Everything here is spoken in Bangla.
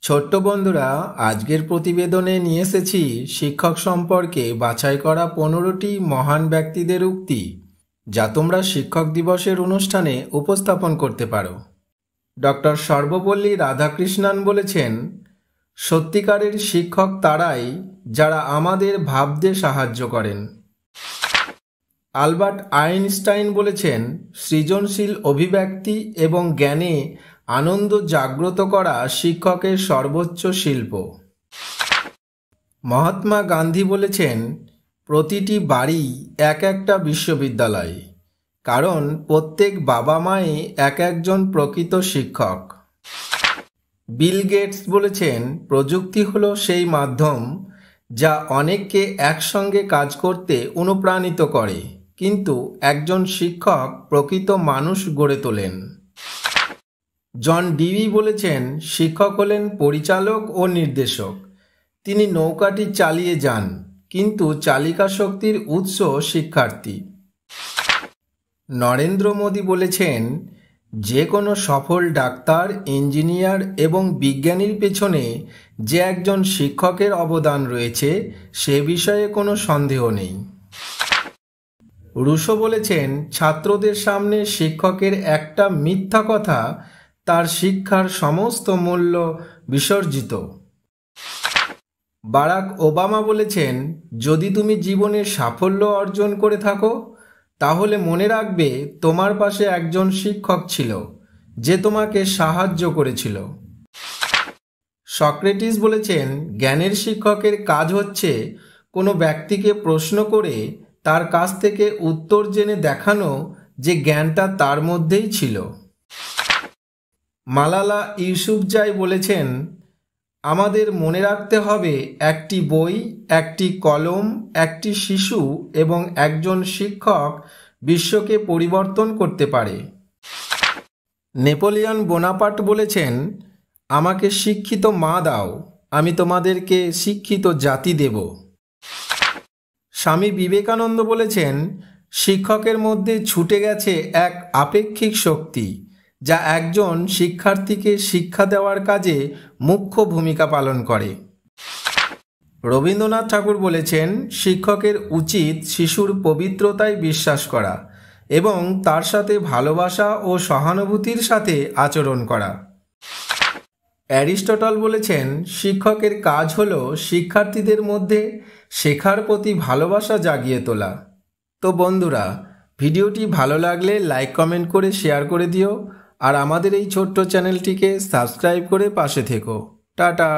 ছোট্ট বন্ধুরা, আজকের প্রতিবেদনে নিয়ে এসেছি শিক্ষক সম্পর্কে বাছাই করা 15টি মহান ব্যক্তিদের উক্তি, যা তোমরা শিক্ষক দিবসের অনুষ্ঠানে উপস্থাপন করতে পারো। ডক্টর সর্বপল্লী রাধাকৃষ্ণান বলেছেন, সত্যিকারের শিক্ষক তারাই যারা আমাদের ভাবতে সাহায্য করেন। আলবার্ট আইনস্টাইন বলেছেন, সৃজনশীল অভিব্যক্তি এবং জ্ঞানে আনন্দ জাগ্রত করা শিক্ষকের সর্বোচ্চ শিল্প। মহাত্মা গান্ধী বলেছেন, প্রতিটি বাড়ি এক একটা বিশ্ববিদ্যালয়, কারণ প্রত্যেক বাবা মাই এক একজন প্রকৃত শিক্ষক। বিল গেটস বলেছেন, প্রযুক্তি হলো সেই মাধ্যম যা অনেককে একসঙ্গে কাজ করতে অনুপ্রাণিত করে, কিন্তু একজন শিক্ষক প্রকৃত মানুষ গড়ে তোলেন। জন ডিভি বলেছেন, শিক্ষক হলেন পরিচালক ও নির্দেশক। তিনি নৌকাটি চালিয়ে যান, কিন্তু চালিকা শক্তির উৎস শিক্ষার্থী। নরেন্দ্র মোদী বলেছেন, যে কোনো সফল ডাক্তার, ইঞ্জিনিয়ার এবং বিজ্ঞানীর পেছনে যে একজন শিক্ষকের অবদান রয়েছে সে বিষয়ে কোনো সন্দেহ নেই। রুশো বলেছেন, ছাত্রদের সামনে শিক্ষকের একটা মিথ্যা কথা তার শিক্ষার সমস্ত মূল্য বিসর্জিত। বারাক ওবামা বলেছেন, যদি তুমি জীবনে সাফল্য অর্জন করে থাকো তাহলে মনে রাখবে তোমার পাশে একজন শিক্ষক ছিল যে তোমাকে সাহায্য করেছিল। সক্রেটিস বলেছেন, জ্ঞানের শিক্ষকের কাজ হচ্ছে কোনো ব্যক্তিকে প্রশ্ন করে তার কাছ থেকে উত্তর জেনে দেখানো যে জ্ঞানটা তার মধ্যেই ছিল। মালালা ইউসুফজাই বলেছেন, আমাদের মনে রাখতে হবে একটি বই, একটি কলম, একটি শিশু এবং একজন শিক্ষক বিশ্বকে পরিবর্তন করতে পারে। নেপোলিয়ন বোনাপার্ট বলেছেন, আমাকে শিক্ষিত মা দাও, আমি তোমাদেরকে শিক্ষিত জাতি দেব। স্বামী বিবেকানন্দ বলেছেন, শিক্ষকের মধ্যে ছুটে গেছে এক আপেক্ষিক শক্তি যা একজন শিক্ষার্থীকে শিক্ষা দেওয়ার কাজে মুখ্য ভূমিকা পালন করে। রবীন্দ্রনাথ ঠাকুর বলেছেন, শিক্ষকের উচিত শিশুর পবিত্রতায় বিশ্বাস করা এবং তার সাথে ভালোবাসা ও সহানুভূতির সাথে আচরণ করা। অ্যারিস্টটল বলেছেন, শিক্ষকের কাজ হলো শিক্ষার্থীদের মধ্যে শেখার প্রতি ভালোবাসা জাগিয়ে তোলা। তো বন্ধুরা, ভিডিওটি ভালো লাগলে লাইক, কমেন্ট করে শেয়ার করে দিও, আর আমাদের এই ছোট্ট চ্যানেলটিকে সাবস্ক্রাইব করে পাশে থেকো। টাটা।